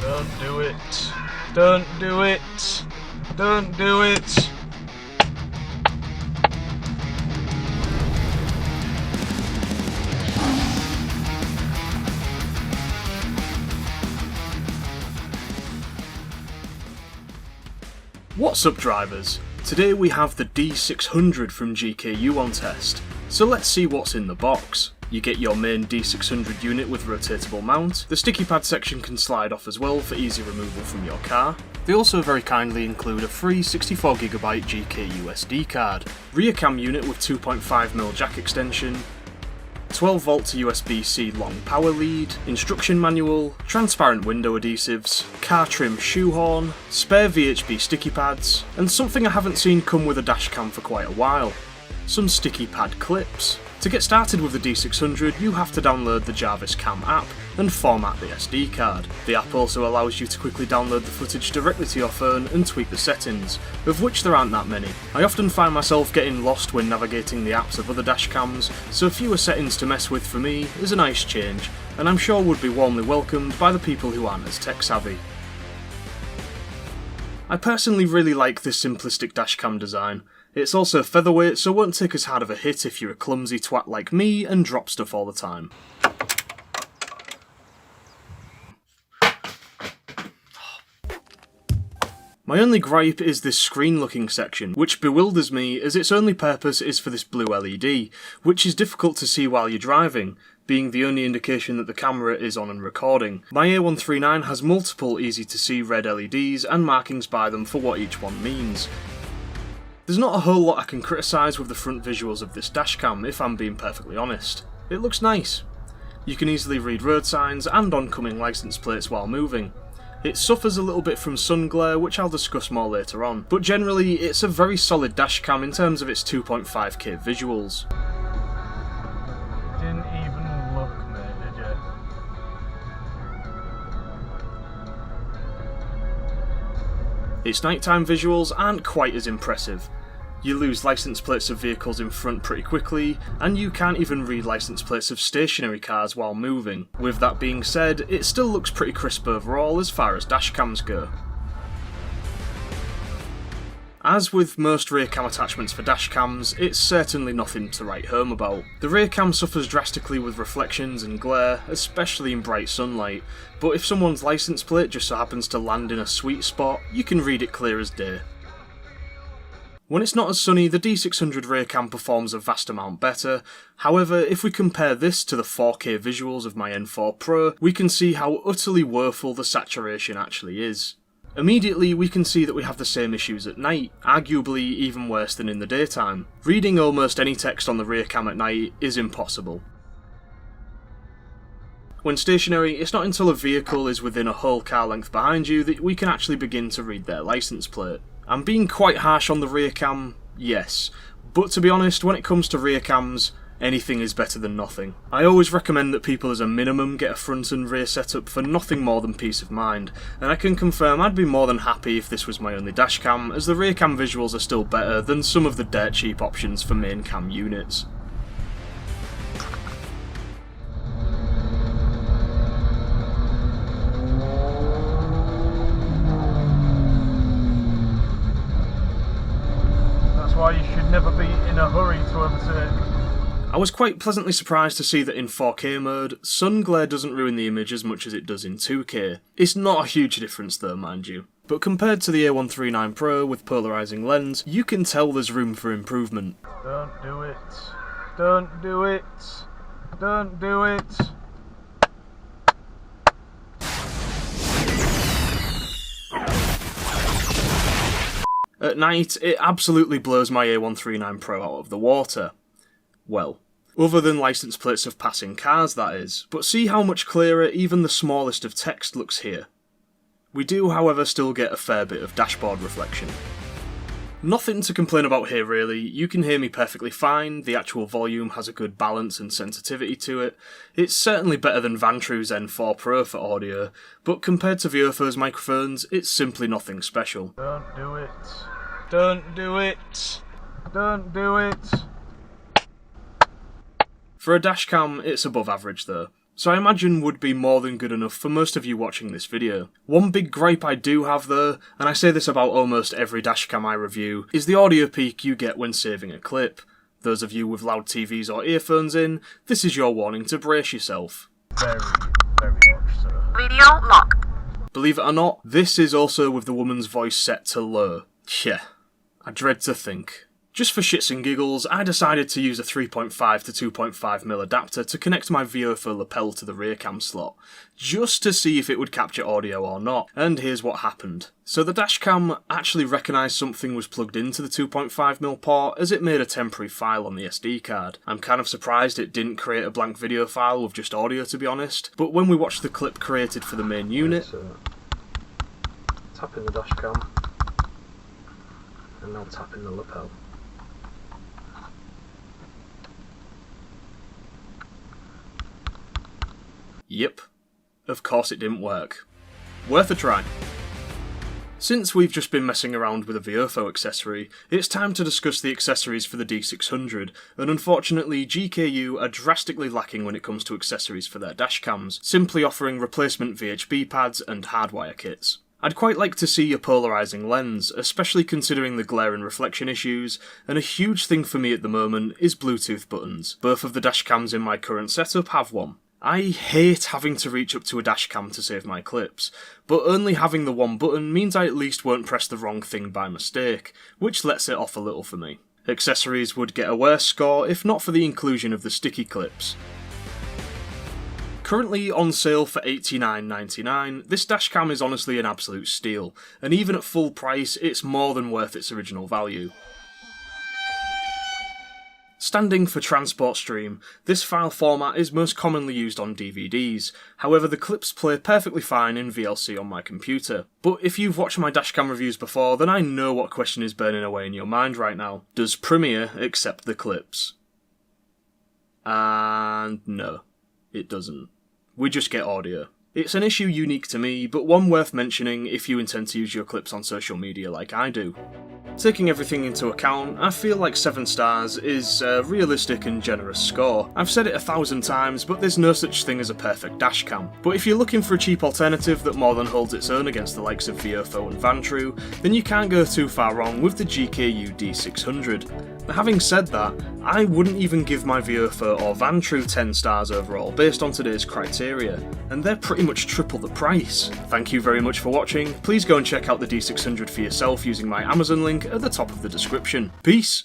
Don't do it. Don't do it. Don't do it. What's up, drivers? Today we have the D600 from GKU on test, so let's see what's in the box. You get your main D600 unit with rotatable mount. The sticky pad section can slide off as well for easy removal from your car. They also very kindly include a free 64GB GKU SD card, rear cam unit with 2.5mm jack extension, 12V to USB-C long power lead, instruction manual, transparent window adhesives, car trim shoehorn, spare VHB sticky pads, and something I haven't seen come with a dashcam for quite a while, some sticky pad clips. To get started with the D600, you have to download the Jarvis Cam app and format the SD card. The app also allows you to quickly download the footage directly to your phone and tweak the settings, of which there aren't that many. I often find myself getting lost when navigating the apps of other dashcams, so fewer settings to mess with for me is a nice change, and I'm sure would be warmly welcomed by the people who aren't as tech savvy. I personally really like this simplistic dashcam design. It's also featherweight, so won't take as hard of a hit if you're a clumsy twat like me and drop stuff all the time. My only gripe is this screen looking section, which bewilders me as its only purpose is for this blue LED, which is difficult to see while you're driving, being the only indication that the camera is on and recording. My A139 has multiple easy to see red LEDs and markings by them for what each one means. There's not a whole lot I can criticise with the front visuals of this dashcam, if I'm being perfectly honest. It looks nice. You can easily read road signs and oncoming licence plates while moving. It suffers a little bit from sun glare, which I'll discuss more later on, but generally it's a very solid dashcam in terms of its 2.5K visuals. Didn't even look, mate, did you? Its nighttime visuals aren't quite as impressive. You lose licence plates of vehicles in front pretty quickly, and you can't even read licence plates of stationary cars while moving. With that being said, it still looks pretty crisp overall as far as dashcams go. As with most rear cam attachments for dashcams, it's certainly nothing to write home about. The rear cam suffers drastically with reflections and glare, especially in bright sunlight, but if someone's licence plate just so happens to land in a sweet spot, you can read it clear as day. When it's not as sunny, the D600 rear cam performs a vast amount better. However, if we compare this to the 4K visuals of my N4 Pro, we can see how utterly woeful the saturation actually is. Immediately, we can see that we have the same issues at night, arguably even worse than in the daytime. Reading almost any text on the rear cam at night is impossible. When stationary, it's not until a vehicle is within a whole car length behind you that we can actually begin to read their licence plate. I'm being quite harsh on the rear cam, yes, but to be honest, when it comes to rear cams, anything is better than nothing. I always recommend that people as a minimum get a front and rear setup for nothing more than peace of mind, and I can confirm I'd be more than happy if this was my only dashcam, as the rear cam visuals are still better than some of the dirt cheap options for main cam units. Why you should never be in a hurry to overtake. I was quite pleasantly surprised to see that in 4K mode, sun glare doesn't ruin the image as much as it does in 2K. It's not a huge difference though, mind you. But compared to the A139 Pro with polarising lens, you can tell there's room for improvement. Don't do it. Don't do it. Don't do it. At night, it absolutely blows my A139 Pro out of the water. Well, other than licence plates of passing cars, that is. But see how much clearer even the smallest of text looks here. We do, however, still get a fair bit of dashboard reflection. Nothing to complain about here really, you can hear me perfectly fine, the actual volume has a good balance and sensitivity to it. It's certainly better than Vantru's N4 Pro for audio, but compared to Viofo's microphones, it's simply nothing special. Don't do it. Don't do it. Don't do it. For a dashcam, it's above average though. so I imagine would be more than good enough for most of you watching this video. One big gripe I do have though, and I say this about almost every dashcam I review, is the audio peak you get when saving a clip. Those of you with loud TVs or earphones in, this is your warning to brace yourself. Very, very much so. Video lock. Believe it or not, this is also with the woman's voice set to low. Yeah, I dread to think. Just for shits and giggles, I decided to use a 3.5 to 2.5mm adapter to connect my VO4 lapel to the rear cam slot, just to see if it would capture audio or not, and here's what happened. So the dashcam actually recognised something was plugged into the 2.5mm port as it made a temporary file on the SD card. I'm kind of surprised it didn't create a blank video file with just audio, to be honest, but when we watched the clip created for the main unit... So, tapping the dashcam, and now tapping the lapel. Yep, of course it didn't work. Worth a try. Since we've just been messing around with a VOFO accessory, it's time to discuss the accessories for the D600, and unfortunately GKU are drastically lacking when it comes to accessories for their dashcams, simply offering replacement VHB pads and hardwire kits. I'd quite like to see a polarising lens, especially considering the glare and reflection issues, and a huge thing for me at the moment is Bluetooth buttons. Both of the dashcams in my current setup have one. I hate having to reach up to a dashcam to save my clips, but only having the one button means I at least won't press the wrong thing by mistake, which lets it off a little for me. Accessories would get a worse score if not for the inclusion of the sticky clips. Currently on sale for $89.99, this dashcam is honestly an absolute steal, and even at full price it's more than worth its original value. Standing for transport stream, this file format is most commonly used on DVDs, however the clips play perfectly fine in VLC on my computer. But if you've watched my dashcam reviews before, then I know what question is burning away in your mind right now. Does Premiere accept the clips? And no, it doesn't. We just get audio. It's an issue unique to me, but one worth mentioning if you intend to use your clips on social media like I do. Taking everything into account, I feel like 7 stars is a realistic and generous score. I've said it 1,000 times, but there's no such thing as a perfect dashcam. But if you're looking for a cheap alternative that more than holds its own against the likes of VOFO and Vantru, then you can't go too far wrong with the GKU D600. Having said that, I wouldn't even give my VOFO or Vantru 10 stars overall based on today's criteria, and they're pretty much triple the price. Thank you very much for watching. Please go and check out the D600 for yourself using my Amazon link at the top of the description. Peace!